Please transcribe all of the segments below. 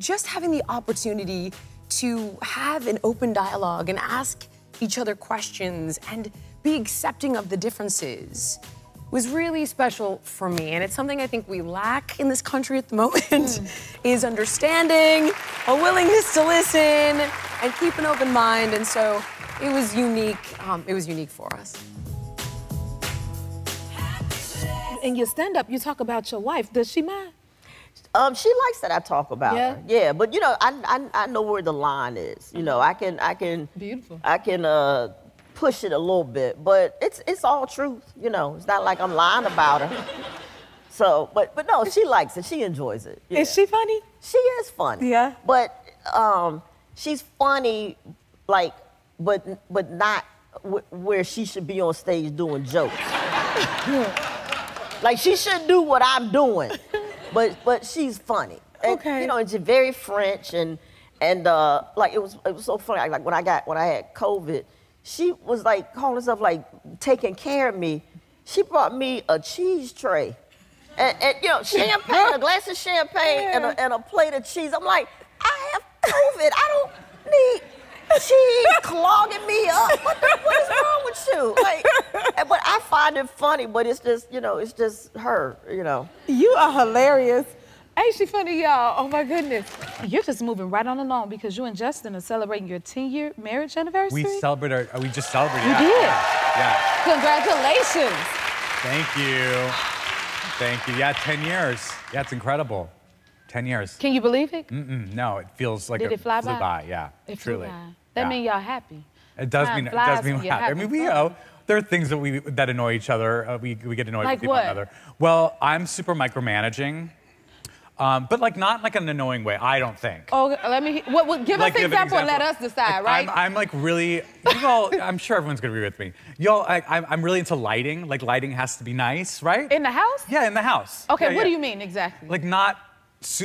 just having the opportunity to have an open dialogue and ask each other questions and be accepting of the differences was really special for me. And it's something I think we lack in this country at the moment, is understanding, a willingness to listen, and keep an open mind. And so it was unique for us. In your stand-up, you talk about your wife. Does she mind? She likes that I talk about her. Yeah, but you know, I know where the line is. You know, I can Beautiful. I can push it a little bit, but it's all truth. You know, it's not like I'm lying about her. So, but no, she likes it. She enjoys it. Yeah. Is she funny? She is funny. Yeah. But she's funny, like, but not where she should be on stage doing jokes. Like, she should do what I'm doing. But she's funny. And, Okay. you know, it's very French and like it was so funny. Like when I had COVID, she was like calling herself like taking care of me. She brought me a cheese tray, and you know, champagne, a glass of champagne, and a plate of cheese. I'm like, I have COVID. I don't need cheese clogging me up. What is wrong with you? Like, but I find it funny. But it's just, you know, it's just her. You know. You are hilarious. Ain't she funny, y'all? Oh, my goodness. You're just moving right on along because you and Justin are celebrating your 10-year marriage anniversary. We just celebrated. You did? Yeah. Congratulations. Thank you. Thank you. Yeah, 10 years. Yeah, it's incredible. 10 years. Can you believe it? No, it feels like Did it fly flew by? by. Yeah, It truly. flew by. That means y'all happy. It does Time mean flies when we're you're happy. I having mean, we fun. there are things that annoy each other. We get annoyed Like with what? one another. Well, I'm super micromanaging. But like not like an annoying way, I don't think. Oh, let me. Give us an example and let us decide, right? I'm like really. You all, I'm sure everyone's gonna agree with me. Y'all, I'm really into lighting. Like lighting has to be nice, right? In the house? Yeah, in the house. Okay, Yeah, what yeah. do you mean exactly? Like not.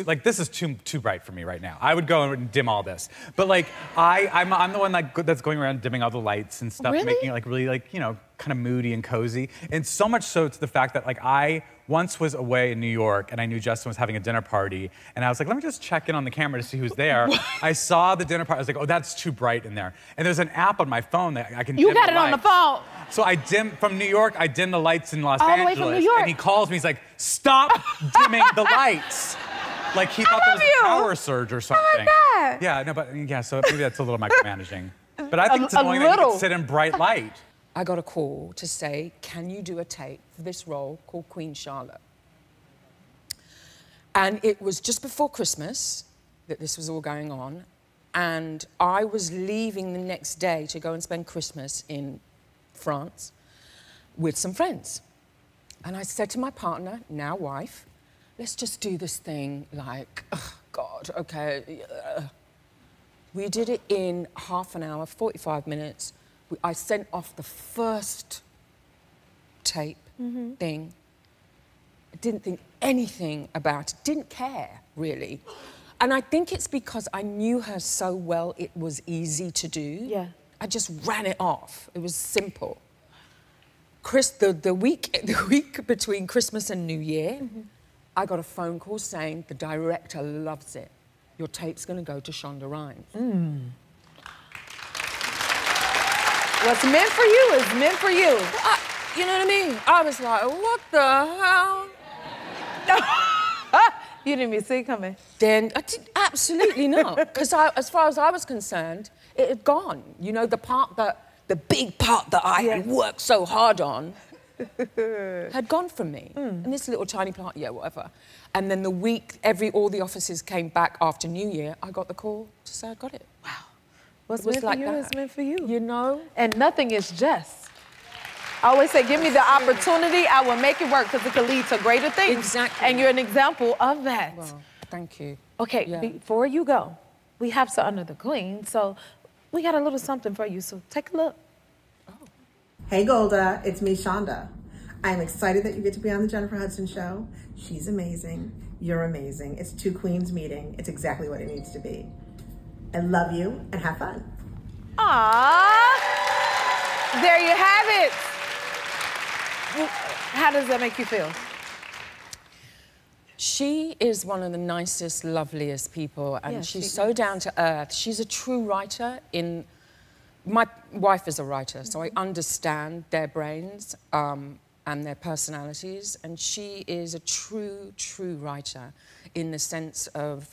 Like this is too bright for me right now. I would go and dim all this. But like I'm the one that's going around dimming all the lights and stuff, Really? making it like really like, you know, kind of moody and cozy. And so much so to the fact that like I once was away in New York and I knew Justin was having a dinner party and I was like, let me just check in on the camera to see who's there. I saw the dinner party. I was like, oh, that's too bright in there. And there's an app on my phone that I can dim You got the it on the lights. phone. So I from New York, I dim the lights in Los All the way Angeles. from New York. And he calls me, he's like, stop dimming the lights. Like he thought there was a power surge or something. Oh my God. Yeah, no, but yeah, so maybe that's a little micromanaging. But I think it's annoying that you little. can sit in bright light. I got a call to say, can you do a tape for this role called Queen Charlotte? And it was just before Christmas that this was all going on. And I was leaving the next day to go and spend Christmas in France with some friends. And I said to my partner, now wife, let's just do this thing like, oh God, okay. We did it in half an hour, 45 minutes. I sent off the first tape thing. I didn't think anything about it, didn't care, really. And I think it's because I knew her so well, it was easy to do. Yeah. I just ran it off. It was simple. The week between Christmas and New Year, I got a phone call saying the director loves it. Your tape's going to go to Shonda Rhimes. What's meant for you is meant for you. You know what I mean? I was like, what the hell? You didn't even see it coming. Then, absolutely not. Because as far as I was concerned, it had gone. You know, the big part that I had worked so hard on had gone from me. And this little tiny part, yeah, whatever. And then the week, all the offices came back after New Year, I got the call to say I got it. Wow. What's was meant like for you that. is meant for you. You know? And nothing is just. I always say, give me the opportunity, I will make it work because it can lead to greater things. Exactly. And you're an example of that. Well, thank you. Okay, Yeah. before you go, we have to honor the queen, so we got a little something for you, so take a look. Hey Golda, it's me, Shonda. I'm excited that you get to be on the Jennifer Hudson Show. She's amazing, you're amazing. It's two queens meeting. It's exactly what it needs to be. I love you and have fun. Aww, there you have it. How does that make you feel? She is one of the nicest, loveliest people, and Yeah, she's she so down to earth. She's a true writer. My wife is a writer, so I understand their brains and their personalities, and she is a true writer in the sense of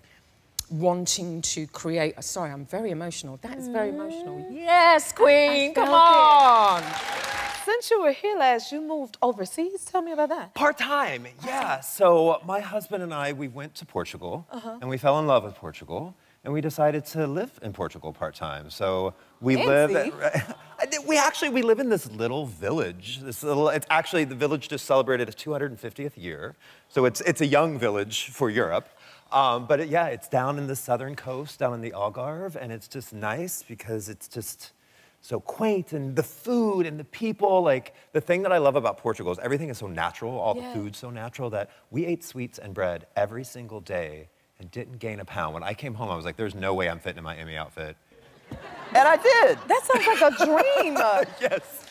wanting to create. Sorry, I'm very emotional. That is very emotional. Yes, Queen, come on. Since you were here last, you moved overseas. Tell me about that. Part-time, yeah. So my husband and I, we went to Portugal, and we fell in love with Portugal, and we decided to live in Portugal part-time. So we live. We live in this little village. It's actually, the village just celebrated its 250th year, so it's a young village for Europe. But it's down in the southern coast, down in the Algarve, and it's just nice because it's just so quaint, and the food and the people. Like, the thing that I love about Portugal is everything is so natural, all the food's so natural, that we ate sweets and bread every single day and didn't gain a pound. When I came home, I was like, there's no way I'm fitting in my Emmy outfit. And I did. That sounds like a dream. Yes.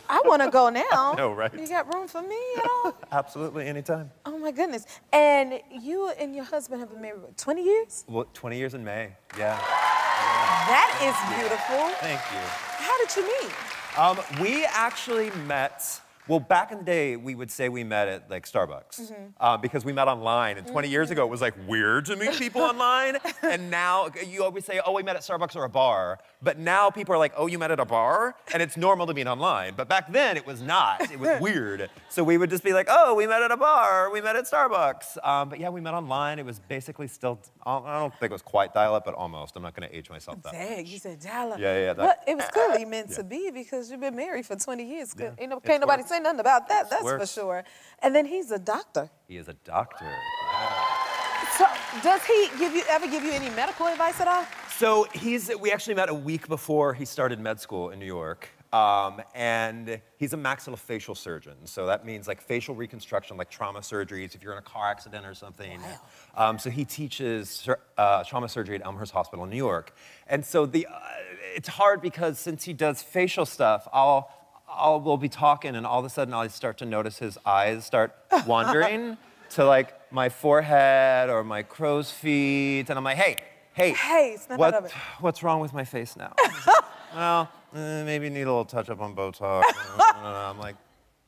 I want to go now. No, right? You got room for me at all? Absolutely, anytime. Oh my goodness. And you and your husband have been married, what, 20 years? Well, 20 years in May, yeah. That is beautiful. Thank you. How did you meet? We actually met, well, back in the day, we would say we met at, like, Starbucks. Because we met online, and 20 years ago, it was, like, weird to meet people online. And now, you always say, oh, we met at Starbucks or a bar. But now people are like, oh, you met at a bar? And it's normal to meet online. But back then, it was not. It was weird. So we would just be like, oh, we met at a bar, we met at Starbucks. But yeah, we met online. It was basically still, I don't think it was quite dial-up, but almost. I'm not going to age myself that Dang, much. you said dial-up. Yeah. But it was clearly meant to be, because you've been married for 20 years. Can't nobody say nothing about that, that's for sure. And then he's a doctor. He is a doctor. Yeah. So does he ever give you any medical advice at all? So we actually met a week before he started med school in New York. And he's a maxillofacial surgeon. So that means like facial reconstruction, like trauma surgeries, if you're in a car accident or something. Wow. So he teaches trauma surgery at Elmhurst Hospital in New York. And so it's hard because since he does facial stuff, we'll be talking, and all of a sudden I'll start to notice his eyes start wandering to like my forehead or my crow's feet, and I'm like, hey, snap out of it. What's wrong with my face now? Well, maybe need a little touch up on Botox. I'm like,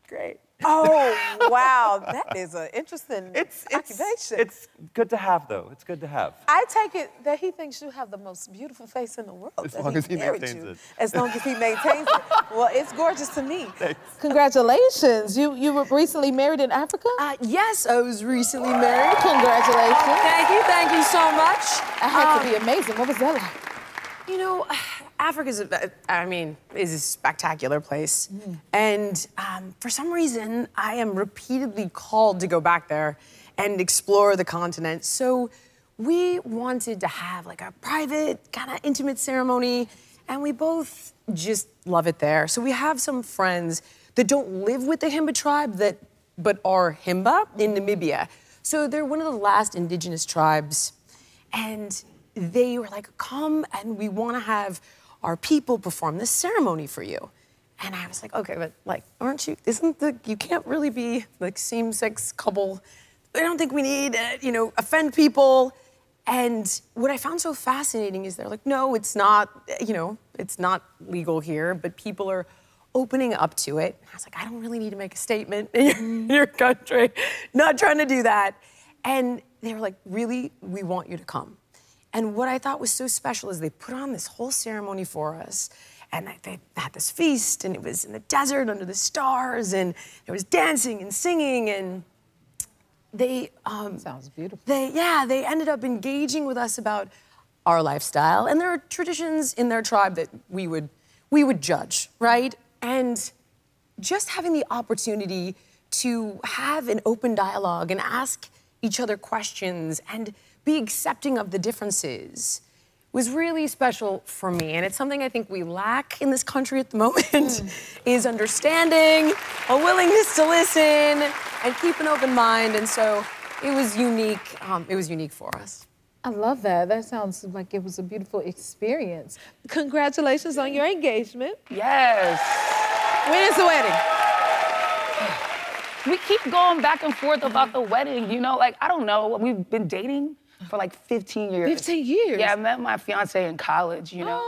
great. Oh, wow, that is an interesting occupation. It's good to have, though. It's good to have. I take it that he thinks you have the most beautiful face in the world. As long as he maintains it. As long as he maintains it. Well, it's gorgeous to me. Thanks. Congratulations. You were recently married in Africa? Yes, I was recently married. Congratulations. Thank you so much. That had to be amazing. What was that like? You know, Africa's, is a spectacular place. And for some reason, I am repeatedly called to go back there and explore the continent. So we wanted to have like a private, kind of intimate ceremony, and we both just love it there. So we have some friends that don't live with the Himba tribe but are Himba in Namibia. So they're one of the last indigenous tribes. And they were like, come and we want to have our people perform this ceremony for you. And I was like, okay, but like, you can't really be like same-sex couple. I don't think we need, offend people. And what I found so fascinating is they're like, no, it's not, it's not legal here, but people are opening up to it. I was like, I don't really need to make a statement in your country. Not trying to do that. And they were like, really, we want you to come. And what I thought was so special is they put on this whole ceremony for us, and they had this feast, and it was in the desert under the stars, and there was dancing and singing, and they sounds beautiful. They ended up engaging with us about our lifestyle, and there are traditions in their tribe that we would judge, right? And just having the opportunity to have an open dialogue and ask each other questions and be accepting of the differences was really special for me. And it's something I think we lack in this country at the moment, is understanding, a willingness to listen, and keep an open mind. And so it was unique. It was unique for us. I love that. That sounds like it was a beautiful experience. Congratulations on your engagement. Yes. When is the wedding? we keep going back and forth about the wedding, you know? Like, I don't know, we've been dating for like 15 years. 15 years? Yeah, I met my fiance in college, you know?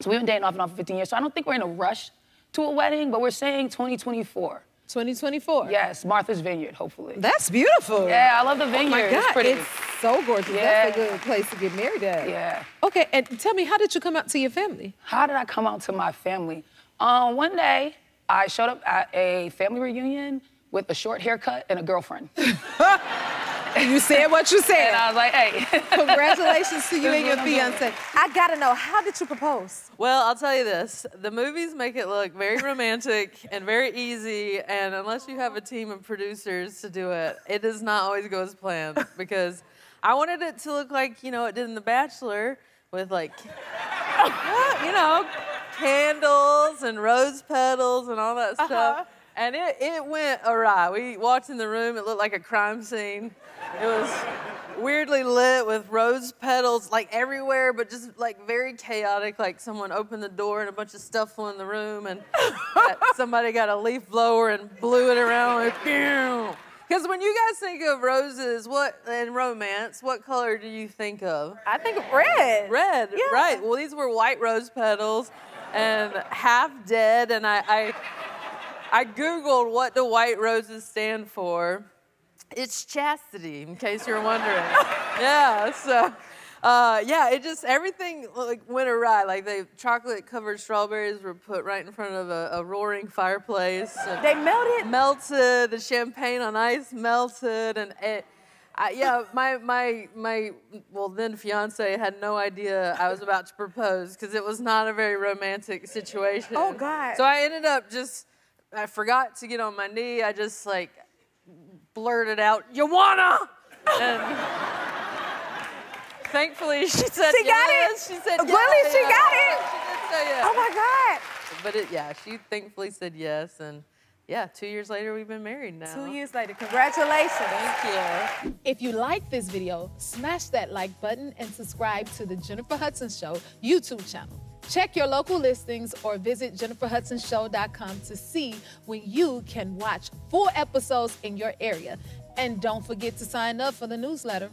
So we've been dating off and on for 15 years, so I don't think we're in a rush to a wedding, but we're saying 2024. 2024? Yes, Martha's Vineyard, hopefully. That's beautiful. Yeah, I love the vineyard. Oh my God, it's pretty. it's so gorgeous. Yeah. That's a good place to get married at. Yeah. Okay, and tell me, how did you come out to your family? How did I come out to my family? One day, I showed up at a family reunion with a short haircut and a girlfriend. You said what you said. And I was like, hey. Congratulations to you and your fiance. I gotta know, how did you propose? Well, I'll tell you this. The movies make it look very romantic and very easy, and unless you have a team of producers to do it, it does not always go as planned, because I wanted it to look like, you know, it did in The Bachelor, with like, you know, candles and rose petals and all that stuff. And it went awry. We walked in the room, it looked like a crime scene. It was weirdly lit with rose petals like everywhere, but just like very chaotic, like someone opened the door and a bunch of stuff flew in the room, and somebody got a leaf blower and blew it around like, because when you guys think of roses, and romance, what color do you think of? I think of red. Red, yeah. Right. Well, these were white rose petals and half dead, and I Googled what do white roses stand for. It's chastity, in case you're wondering. Yeah, so, yeah, it just, everything like went awry. Like the chocolate-covered strawberries were put right in front of a roaring fireplace. They melted? Melted, the champagne on ice melted, and yeah, my well, then fiance had no idea I was about to propose, because it was not a very romantic situation. Oh, God. So I ended up I forgot to get on my knee. I just like blurted out, "You wanna?" And thankfully she said she yes. Got it. She said yes. Really? She got it? She did say yes. Oh my God. But yeah, she thankfully said yes, and yeah, 2 years later we've been married now. 2 years later, congratulations. Thank you. If you like this video, smash that like button and subscribe to the Jennifer Hudson Show YouTube channel. Check your local listings or visit jenniferhudsonshow.com to see when you can watch full episodes in your area. And don't forget to sign up for the newsletter.